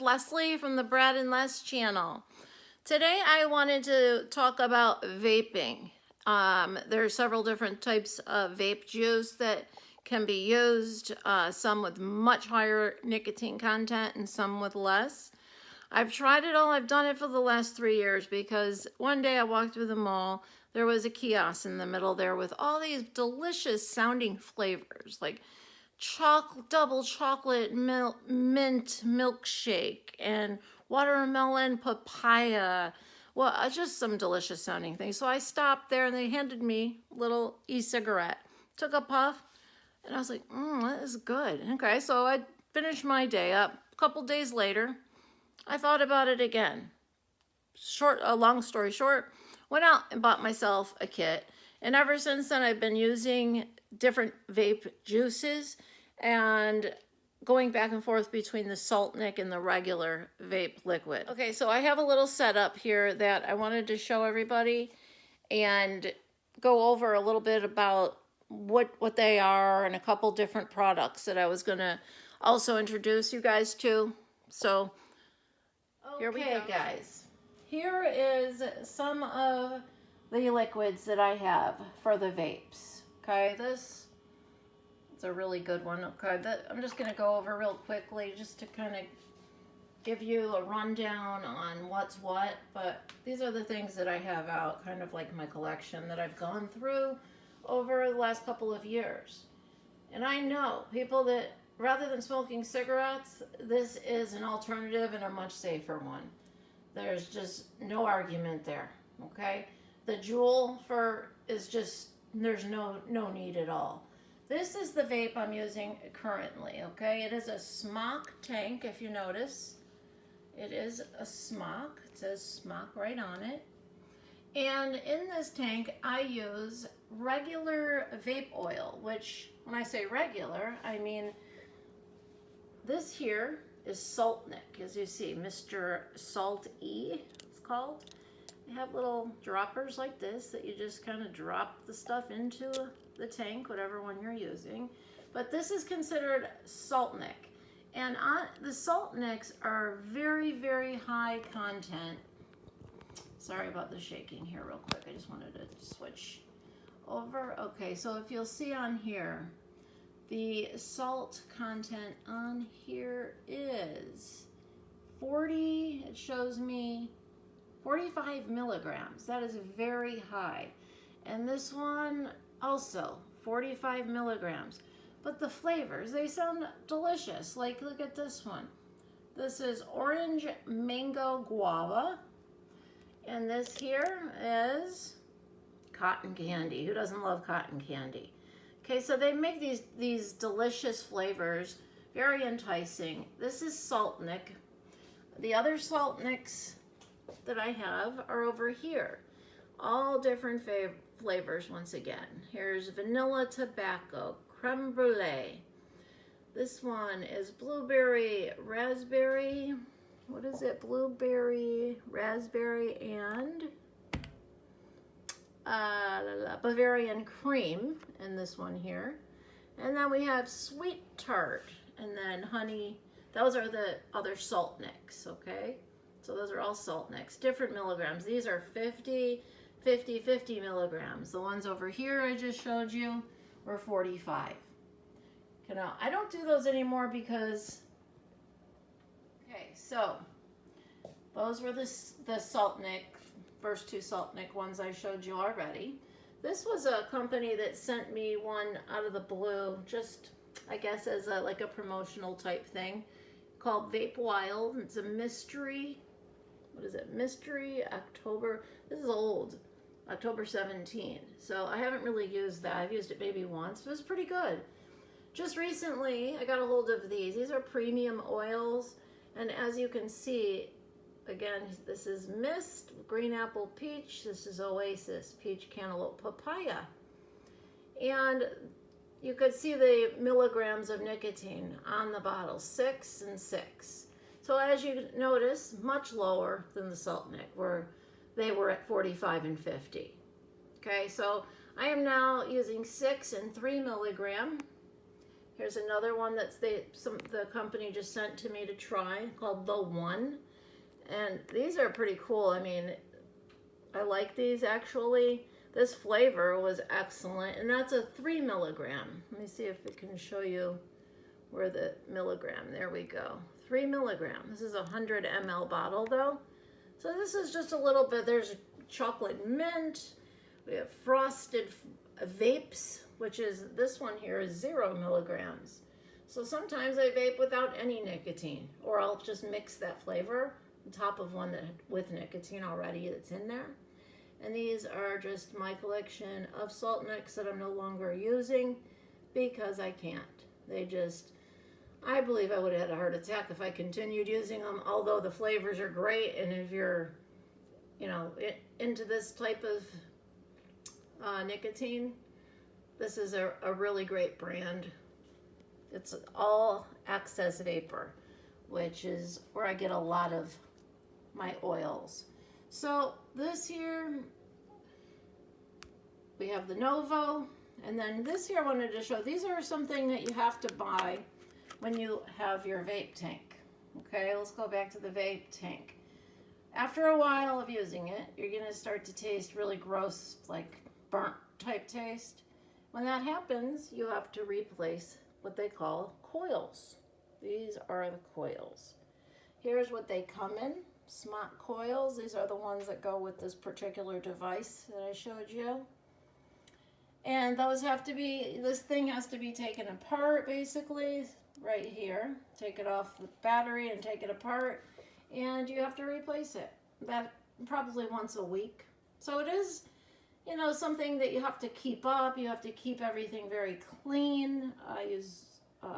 Leslie from the Brad and Les channel. Today I wanted to talk about vaping. There are several different types of vape juice that can be used, some with much higher nicotine content and some with less. I've tried it all. I've done it for the last 3 years because one day I walked through the mall. There was a kiosk in the middle there with all these delicious sounding flavors like double chocolate mint milkshake and watermelon papaya. Well, just some delicious sounding things. So I stopped there and they handed me a little e-cigarette. Took a puff and I was like, that is good. Okay, so I finished my day up. A couple days later, I thought about it again. Long story short, went out and bought myself a kit. And ever since then, I've been using different vape juices and going back and forth between the Salt Nic and the regular vape liquid. Okay, so I have a little setup here that I wanted to show everybody and go over a little bit about what they are and a couple different products that I was gonna also introduce you guys to. So here we go, guys. Here is some of the liquids that I have for the vapes. Okay, this is a really good one. Okay, I'm just going to go over real quickly just to kind of give you a rundown on what's what. But these are the things that I have out, kind of like my collection that I've gone through over the last couple of years. And I know people that, rather than smoking cigarettes, this is an alternative and a much safer one. There's just no argument there, okay? The Juul is just, there's no need at all. This is the vape I'm using currently, okay? It is a Smok tank, if you notice. It is a Smok. It says Smok right on it. And in this tank, I use regular vape oil, which, when I say regular, I mean this here is Salt Nic, as you see, Mr. Salt E, it's called. They have little droppers like this that you just kind of drop the stuff into the tank, whatever one you're using. But this is considered Salt Nic. And the Salt Nics are very, very high content. Sorry about the shaking here real quick. I just wanted to switch over. Okay, so if you'll see on here, the salt content on here is 40, it shows me 45 milligrams. That is very high. And this one also 45 milligrams. But the flavors, they sound delicious. Like, look at this one. This is orange mango guava. And this here is cotton candy. Who doesn't love cotton candy? Okay, so they make these delicious flavors, very enticing. This is Salt Nic. The other Salt Nics that I have are over here. All different flavors once again. Here's vanilla tobacco, creme brulee. This one is blueberry, raspberry. What is it? Blueberry, raspberry, and Bavarian cream in this one here. And then we have sweet tart and then honey. Those are the other Salt Nics, okay? So those are all Salt Nics, different milligrams. These are 50, 50, 50 milligrams. The ones over here I just showed you were 45. Okay, now I don't do those anymore because, okay, so those were the Salt Nic, first two Salt Nic ones I showed you already. This was a company that sent me one out of the blue, just I guess as like a promotional type thing, called Vape Wild. It's a mystery, what is it? Mystery October, this is old, October 17. So I haven't really used that. I've used it maybe once, but it was pretty good. Just recently, I got a hold of these. These are premium oils, and as you can see, again, this is Mist, Green Apple Peach. This is Oasis, Peach Cantaloupe Papaya. And you could see the milligrams of nicotine on the bottle, 6 and 6. So as you notice, much lower than the Salt Nic, where they were at 45 and 50. Okay, so I am now using 6 and 3 milligram. Here's another one that's the company just sent to me to try, called The One. And these are pretty cool. I mean, I like these actually. This flavor was excellent, and that's a 3 milligram. Let me see if it can show you where the milligram, there we go. 3 milligram. This is a 100 ml bottle though. So this is just a little bit. There's chocolate mint. We have frosted vapes, which is, this one here is 0 milligrams. So sometimes I vape without any nicotine, or I'll just mix that flavor on top of one that with nicotine already that's in there. And these are just my collection of salt nicks that I'm no longer using because I can't. They just, I believe I would have had a heart attack if I continued using them, although the flavors are great. And if you're, you know, into this type of nicotine, this is a really great brand. It's all access vapor, which is where I get a lot of my oils. So this here, we have the Novo, and then this here I wanted to show. These are something that you have to buy when you have your vape tank. Okay, let's go back to the vape tank. After a while of using it, you're gonna start to taste really gross, like burnt type taste. When that happens, you have to replace what they call coils. These are the coils. Here's what they come in. Smok coils. These are the ones that go with this particular device that I showed you. And those have to be, this thing has to be taken apart basically, right here. Take it off the battery and take it apart, and you have to replace it. That probably once a week. So it is, you know, something that you have to keep up. You have to keep everything very clean. I use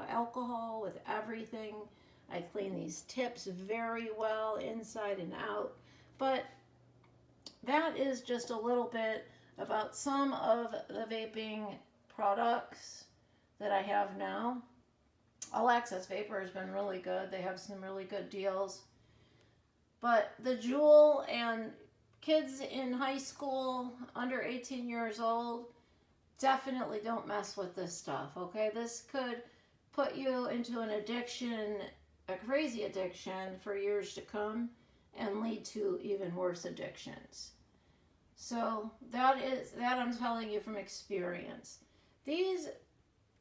alcohol with everything. I clean these tips very well inside and out. But that is just a little bit about some of the vaping products that I have now. All Access Vapor has been really good. They have some really good deals. But the Juul and kids in high school under 18 years old, definitely don't mess with this stuff, okay? This could put you into an addiction, a crazy addiction for years to come, and lead to even worse addictions. So that I'm telling you from experience. These,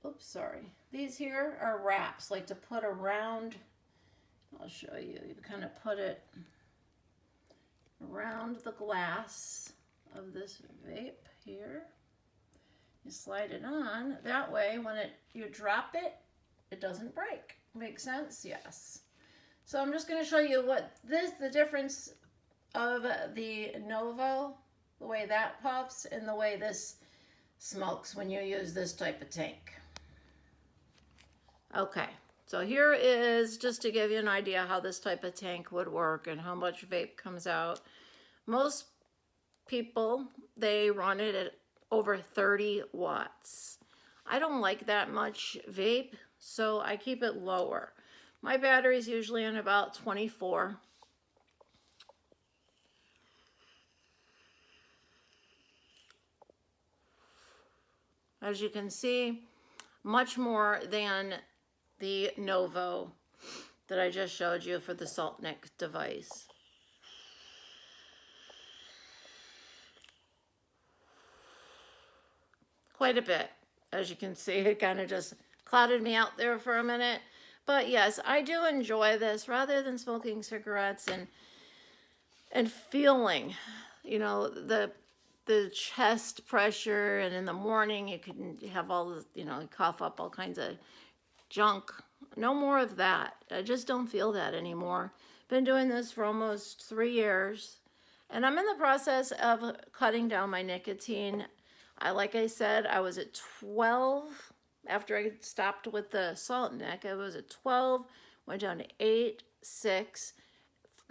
oops, sorry. These here are wraps, like to put around, I'll show you. You kind of put it around the glass of this vape here. You slide it on. That way, when you drop it, it doesn't break. Make sense? Yes. So I'm just going to show you what the difference of the Novo, the way that puffs, and the way this smokes when you use this type of tank. Okay, so here is just to give you an idea how this type of tank would work and how much vape comes out. Most people, they run it at over 30 watts. I don't like that much vape, so I keep it lower. My battery's usually in about 24. As you can see, much more than the Novo that I just showed you for the salt nick device. Quite a bit. As you can see, it kind of just clouded me out there for a minute. But yes, I do enjoy this rather than smoking cigarettes and feeling, you know, the chest pressure, and in the morning you can have all the, you know, cough up all kinds of junk. No more of that. I just don't feel that anymore. Been doing this for almost 3 years, and I'm in the process of cutting down my nicotine. Like I said, I was at 12 after I stopped with the salt nick. I was at 12, went down to 8, 6.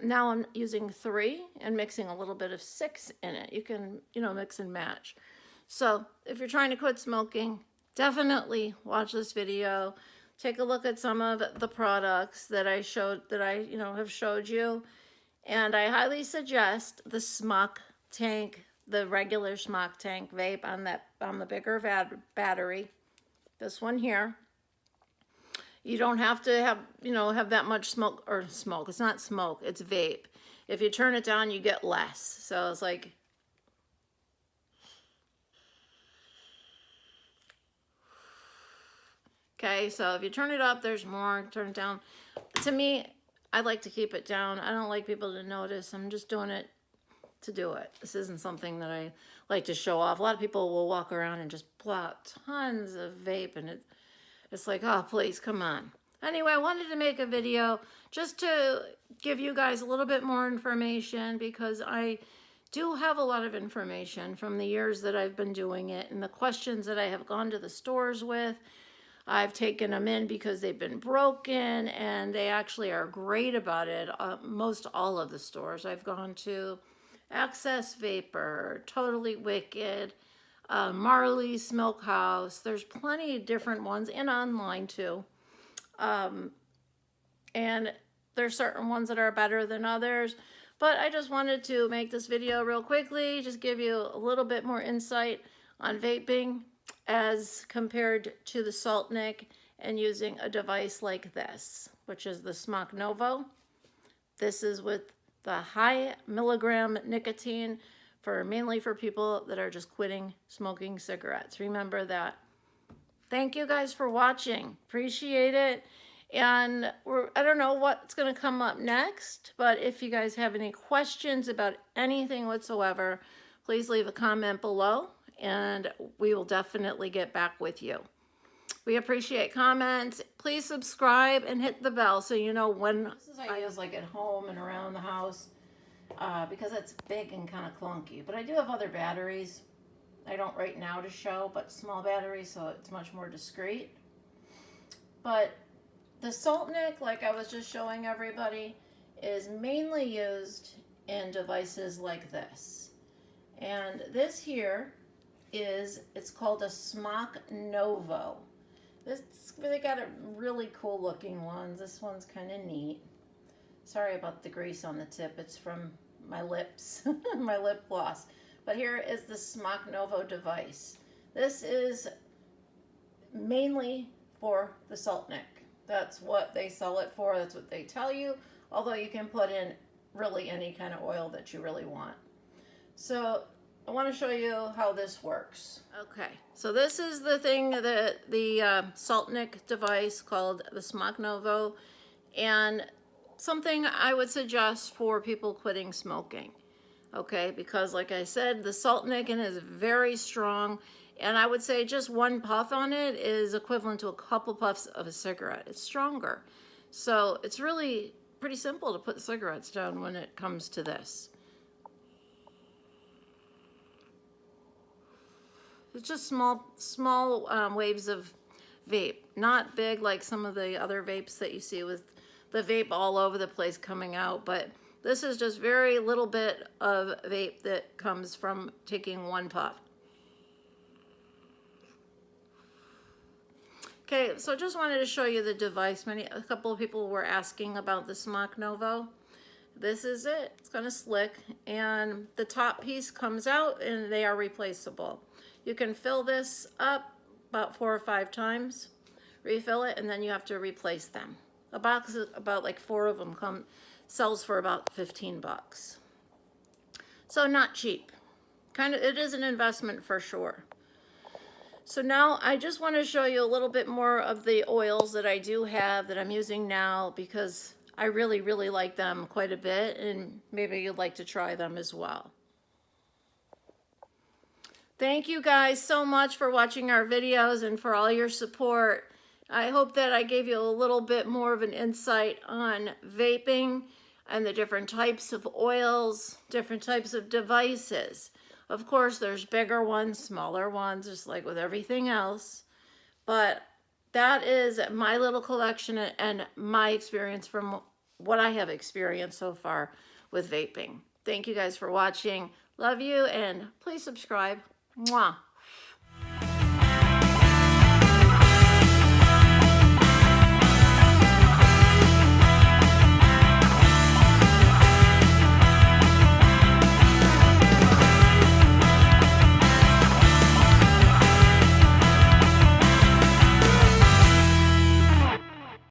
Now I'm using 3 and mixing a little bit of 6 in it. You can, you know, mix and match. So if you're trying to quit smoking, definitely watch this video. Take a look at some of the products that I have showed you. And I highly suggest the Smok tank, the regular Smok tank vape on the bigger battery. This one here. You don't have to have, have that much smoke, or smoke. It's not smoke, it's vape. If you turn it down, you get less. So it's like, okay, so if you turn it up, there's more. Turn it down. To me, I like to keep it down. I don't like people to notice. I'm just doing it to do it. This isn't something that I like to show off. A lot of people will walk around and just pull out tons of vape, and it's like, oh, please, come on. Anyway, I wanted to make a video just to give you guys a little bit more information, because I do have a lot of information from the years that I've been doing it and the questions that I have gone to the stores with. I've taken them in because they've been broken, and they actually are great about it. Most all of the stores I've gone to, Access Vapor, Totally Wicked, Marley's Smokehouse. There's plenty of different ones, and online too. And there's certain ones that are better than others. But I just wanted to make this video real quickly, just give you a little bit more insight on vaping as compared to the salt nic, and using a device like this, which is the Smock Novo. This is with the high milligram nicotine, mainly for people that are just quitting smoking cigarettes. Remember that. Thank you guys for watching. Appreciate it. And I don't know what's going to come up next, but if you guys have any questions about anything whatsoever, please leave a comment below, and we will definitely get back with you. We appreciate comments. Please subscribe and hit the bell so you know when. This is I use like at home and around the house because it's big and kind of clunky. But I do have other batteries. I don't right now to show, but small batteries, so it's much more discreet. But the salt nic, like I was just showing everybody, is mainly used in devices like this. And this here it's called a Smok Novo. They got a really cool looking ones. This one's kind of neat. Sorry about the grease on the tip. It's from my lips, my lip gloss. But here is the Smok Novo device. This is mainly for the salt nic. That's what they sell it for. That's what they tell you. Although you can put in really any kind of oil that you really want. So I want to show you how this works. Okay, so this is the thing, the salt nic device called the Smock Novo, and something I would suggest for people quitting smoking. Okay, because like I said, the salt nic is very strong, and I would say just one puff on it is equivalent to a couple puffs of a cigarette. It's stronger. So it's really pretty simple to put cigarettes down when it comes to this. It's just small waves of vape, not big like some of the other vapes that you see with the vape all over the place coming out, but this is just very little bit of vape that comes from taking one puff. Okay, so just wanted to show you the device. A couple of people were asking about the Smock Novo. This is it. It's kind of slick, and the top piece comes out, and they are replaceable. You can fill this up about 4 or 5 times, refill it, and then you have to replace them. A box is about like 4 of them sells for about 15 bucks. So not cheap. It is an investment for sure. So now I just want to show you a little bit more of the oils that I do have that I'm using now, because I really, really like them quite a bit, and maybe you'd like to try them as well. Thank you guys so much for watching our videos and for all your support. I hope that I gave you a little bit more of an insight on vaping and the different types of oils, different types of devices. Of course, there's bigger ones, smaller ones, just like with everything else. But that is my little collection and my experience from what I have experienced so far with vaping. Thank you guys for watching. Love you, and please subscribe. Mwah.